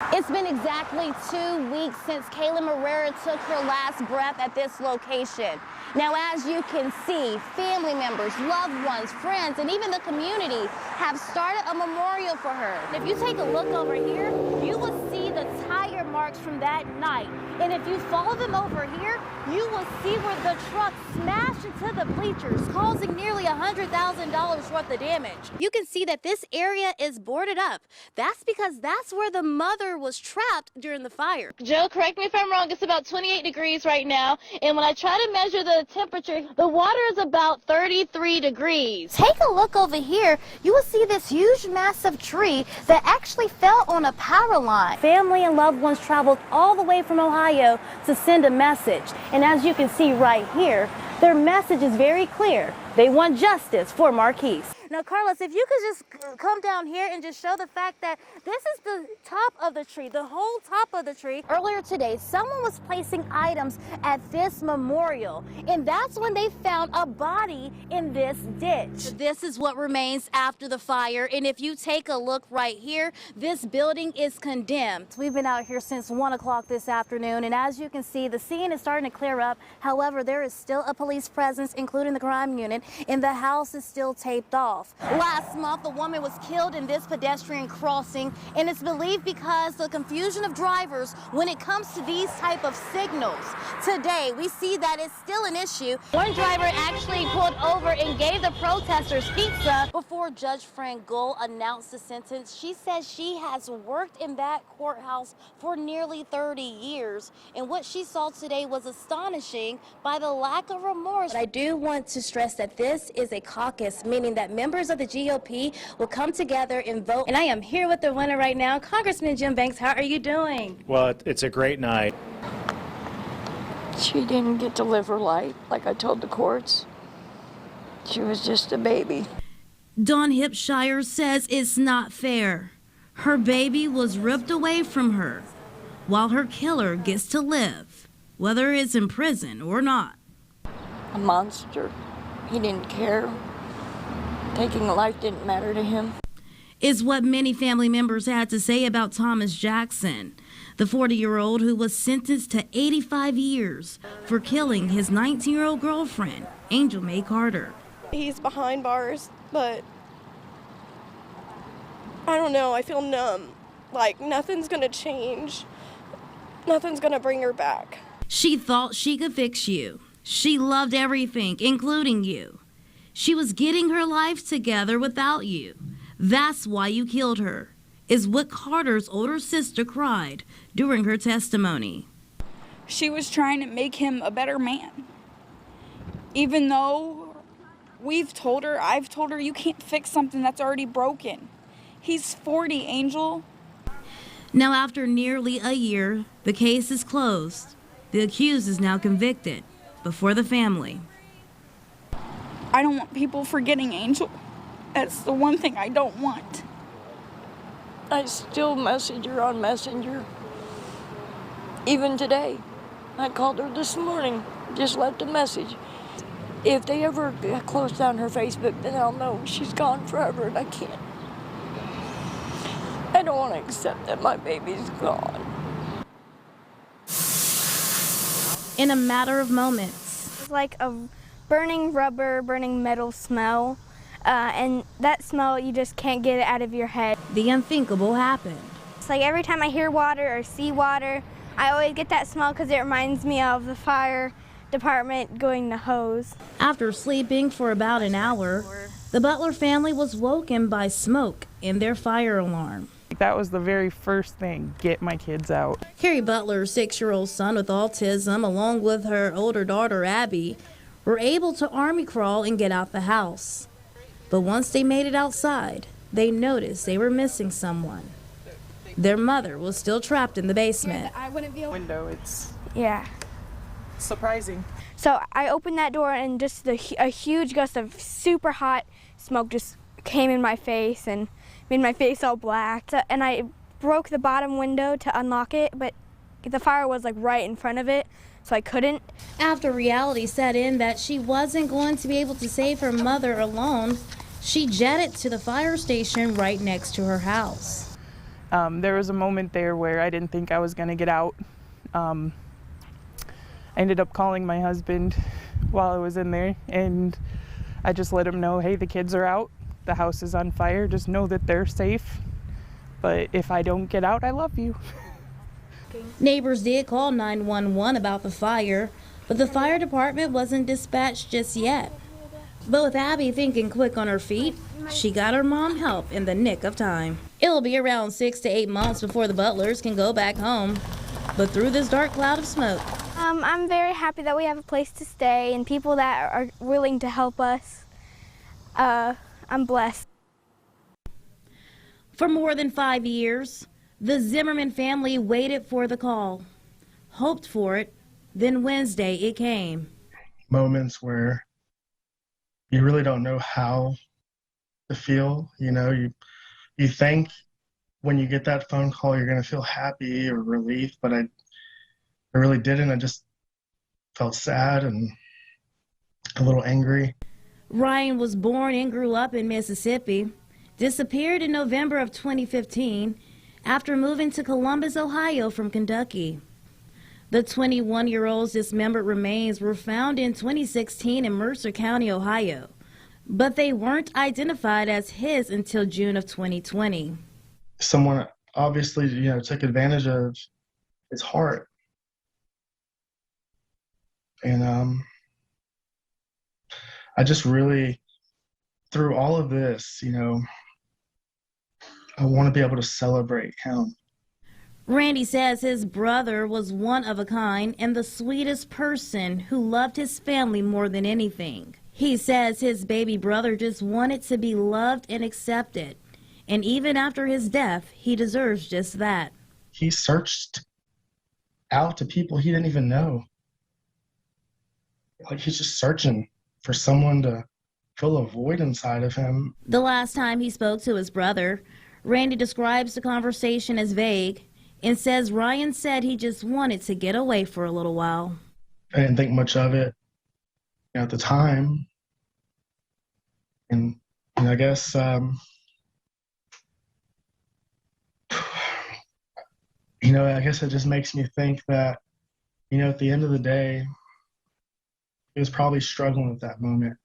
It's been exactly 2 weeks since Kayla Marrera took her last breath at this location. Now, as you can see, family members, loved ones, friends, and even the community have started a memorial for her. If you take a look over here, you will see the tire marks from that night. And if you follow them over here, you will see where the truck smashed into the bleachers, causing nearly $100,000 worth of damage. You can see that this area is boarded up. That's because that's where the mother was trapped during the fire. Joe, correct me if I'm wrong, it's about 28 degrees right now. And when I try to measure the temperature, the water is about 33 degrees. Take a look over here. You will see this huge, massive tree that actually fell on a power line. Family and loved ones traveled all the way from Ohio to send a message. And as you can see right here, their message is very clear. They want justice for Marquise. Now, Carlos, if you could just come down here and just show the fact that this is the top of the tree, the whole top of the tree. Earlier today, someone was placing items at this memorial, and that's when they found a body in this ditch. This is what remains after the fire, and if you take a look right here, this building is condemned. We've been out here since 1 o'clock this afternoon, and as you can see, the scene is starting to clear up. However, there is still a police presence, including the crime unit, and the house is still taped off. Last month, a woman was killed in this pedestrian crossing, and it's believed because the confusion of drivers when it comes to these type of signals. Today, we see that it's still an issue. One driver actually pulled over and gave the protesters pizza before Judge Fran Gull announced the sentence. She says she has worked in that courthouse for nearly 30 years, and what she saw today was astonishing by the lack of remorse. But I do want to stress that this is a caucus, meaning that members of the GOP will come together and vote. And I am here with the winner right now, Congressman Jim Banks. How are you doing? Well, it's a great night. She didn't get to live her life like I told the courts. She was just a baby. Dawn Hipshire says it's not fair. Her baby was ripped away from her, while her killer gets to live, whether it's in prison or not. A monster. He didn't care. Taking a life didn't matter to him. Is what many family members had to say about Thomas Jackson, the 40-year-old who was sentenced to 85 years for killing his 19-year-old girlfriend, Angel May Carter. He's behind bars, but I don't know, I feel numb. Like nothing's gonna change. Nothing's gonna bring her back. She thought she could fix you. She loved everything, including you. She was getting her life together without you. That's why you killed her, is what Carter's older sister cried during her testimony. She was trying to make him a better man. Even though I've told her, you can't fix something that's already broken. He's 40, Angel. Now, after nearly a year, the case is closed. The accused is now convicted before the family. I don't want people forgetting Angel. That's the one thing I don't want. I still message her on Messenger. Even today. I called her this morning, just left a message. If they ever close down her Facebook, then I'll know she's gone forever, and I can't. I don't want to accept that my baby's gone. In a matter of moments. It's like a burning rubber, burning metal smell, and that smell, you just can't get it out of your head. The unthinkable happened. It's like every time I hear water or see water, I always get that smell because it reminds me of the fire department going to hose. After sleeping for about an hour, the Butler family was woken by smoke and their fire alarm. That was the very first thing, get my kids out. KARI Butler's 6-year-old son with autism, along with her older daughter, Abby, were able to army crawl and get out the house. But once they made it outside, they noticed they were missing someone. Their mother was still trapped in the basement. I wouldn't be able to. Window, it's surprising. So I opened that door and just a huge gust of super hot smoke just came in my face and made my face all black. So, and I broke the bottom window to unlock it, but the fire was like right in front of it, so I couldn't. After reality set in that she wasn't going to be able to save her mother alone, she jetted to the fire station right next to her house. There was a moment there where I didn't think I was going to get out. I ended up calling my husband while I was in there, and I just let him know, hey, the kids are out, the house is on fire, just know that they're safe. But if I don't get out, I love you. Neighbors did call 911 about the fire, but the fire department wasn't dispatched just yet. But with Abby thinking quick on her feet, she got her mom help in the nick of time. It'll be around 6 to 8 months before the Butlers can go back home. But through this dark cloud of smoke, I'm very happy that we have a place to stay and people that are willing to help us. I'm blessed. for more than 5 years, the Zimmerman family waited for the call, hoped for it, then Wednesday it came. Moments where you really don't know how to feel. You know, you think when you get that phone call you're going to feel happy or relief, but I really didn't. I just felt sad and a little angry. Ryan was born and grew up in Mississippi, disappeared in November of 2015 after moving to Columbus, Ohio from Kentucky. The 21-year-old's dismembered remains were found in 2016 in Mercer County, Ohio, but they weren't identified as his until June of 2020. Someone obviously, took advantage of his heart. And I just really, through all of this, I want to be able to celebrate him. Randy says his brother was one of a kind and the sweetest person who loved his family more than anything. He says his baby brother just wanted to be loved and accepted. And even after his death, he deserves just that. He searched out to people he didn't even know. Like he's just searching for someone to fill a void inside of him. The last time he spoke to his brother, Randy describes the conversation as vague and says Ryan said he just wanted to get away for a little while. I didn't think much of it at the time. And I guess I guess it just makes me think that, at the end of the day, he was probably struggling at that moment.